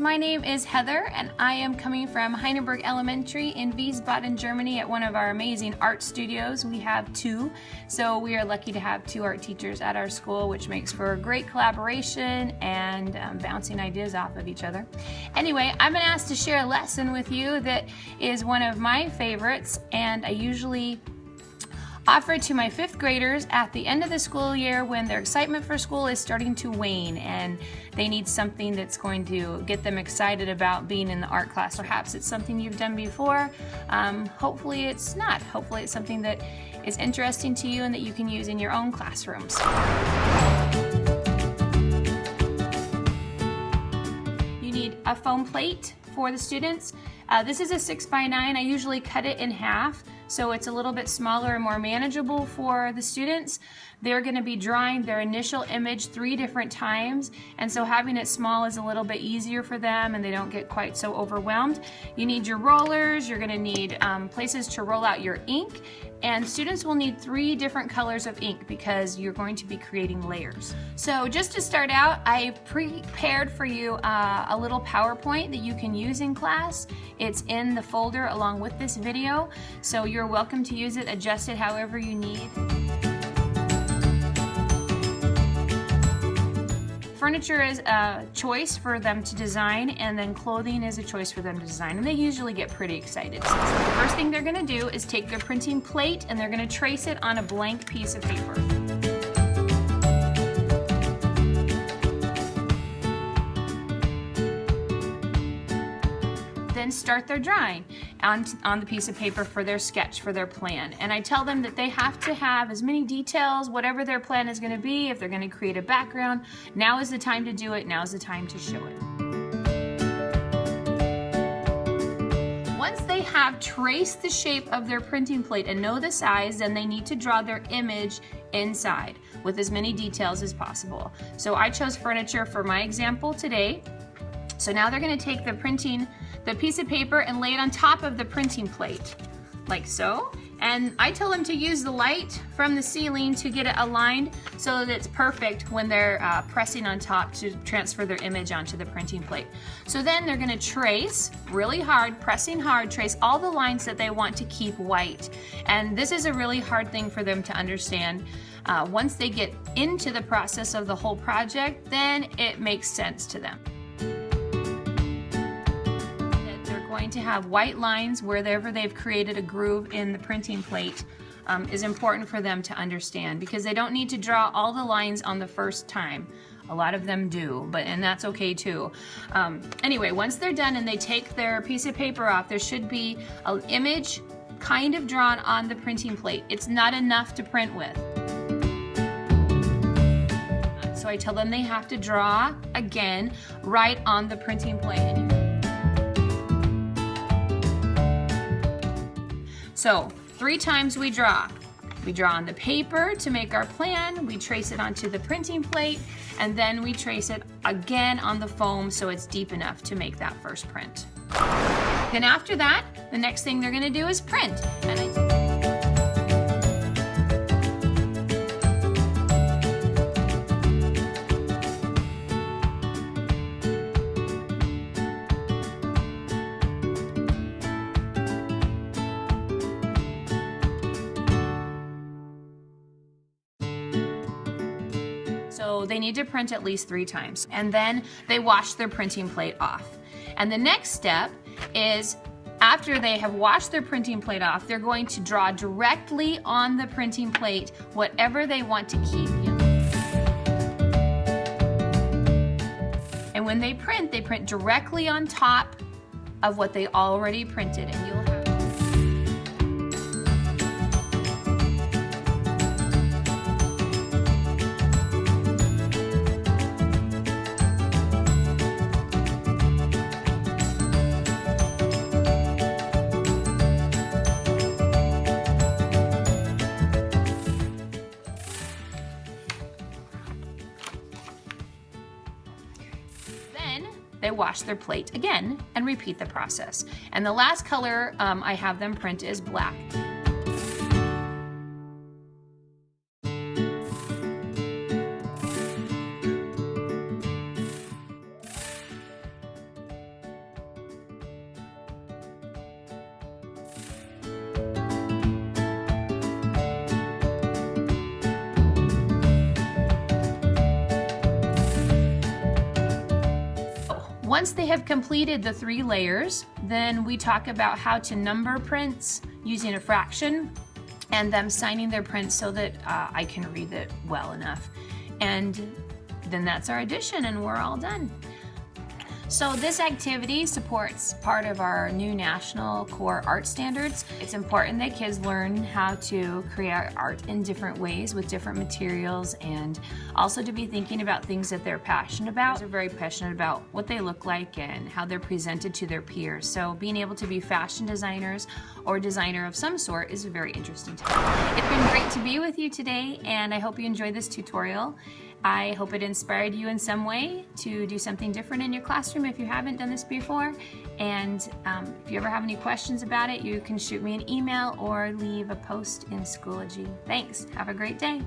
my name is Heather and I am coming from Heineberg Elementary in Wiesbaden, Germany at one of our amazing art studios. We have two, so we are lucky to have two art teachers at our school, which makes for a great collaboration and bouncing ideas off of each other. Anyway, I've been asked to share a lesson with you that is one of my favorites, and I usually offer it to my fifth graders at the end of the school year when their excitement for school is starting to wane and they need something that's going to get them excited about being in the art class. Perhaps it's something you've done before. Hopefully it's not. Hopefully it's something that is interesting to you and that you can use in your own classrooms. You need a foam plate for the students. This is a 6x9. I usually cut it in half so it's a little bit smaller and more manageable for the students. They're going to be drawing their initial image 3 different times, and so having it small is a little bit easier for them and they don't get quite so overwhelmed. You need your rollers, you're going to need places to roll out your ink, and students will need 3 different colors of ink because you're going to be creating layers. So just to start out, I've prepared for you a little PowerPoint that you can use in class. It's in the folder along with this video, so you're welcome to use it, adjust it however you need. Furniture is a choice for them to design, and then clothing is a choice for them to design, and they usually get pretty excited. So the first thing they're going to do is take their printing plate and they're going to trace it on a blank piece of paper. Then start their drawing on the piece of paper for their sketch, for their plan. And I tell them that they have to have as many details, whatever their plan is going to be. If they're going to create a background, now is the time to do it, now is the time to show it. Once they have traced the shape of their printing plate and know the size, then they need to draw their image inside with as many details as possible. So I chose furniture for my example today. So now they're going to take the piece of paper and lay it on top of the printing plate, like so. And I tell them to use the light from the ceiling to get it aligned so that it's perfect when they're pressing on top to transfer their image onto the printing plate. So then they're going to trace really hard, pressing hard, trace all the lines that they want to keep white. And this is a really hard thing for them to understand. Once they get into the process of the whole project, then it makes sense to them. Going to have white lines wherever they've created a groove in the printing plate is important for them to understand, because they don't need to draw all the lines on the first time. A lot of them do, and that's okay too. Anyway, once they're done and they take their piece of paper off, there should be an image kind of drawn on the printing plate. It's not enough to print with. So I tell them they have to draw again right on the printing plate. So 3 times we draw. We draw on the paper to make our plan, we trace it onto the printing plate, and then we trace it again on the foam so it's deep enough to make that first print. Then after that, the next thing they're going to do is print. So they need to print at least 3 times, and then they wash their printing plate off. And the next step is, after they have washed their printing plate off, they're going to draw directly on the printing plate whatever they want to keep. And when they print directly on top of what they already printed, and you'll have they wash their plate again and repeat the process. And the last color I have them print is black. Once they have completed the 3 layers, then we talk about how to number prints using a fraction and them signing their prints so that I can read it well enough. And then that's our addition and we're all done. So this activity supports part of our new National Core Art Standards. It's important that kids learn how to create art in different ways with different materials, and also to be thinking about things that they're passionate about. They're very passionate about what they look like and how they're presented to their peers. So being able to be fashion designers or designer of some sort is very interesting to me. It's been great to be with you today, and I hope you enjoyed this tutorial. I hope it inspired you in some way to do something different in your classroom if you haven't done this before. And if you ever have any questions about it, you can shoot me an email or leave a post in Schoology. Thanks. Have a great day.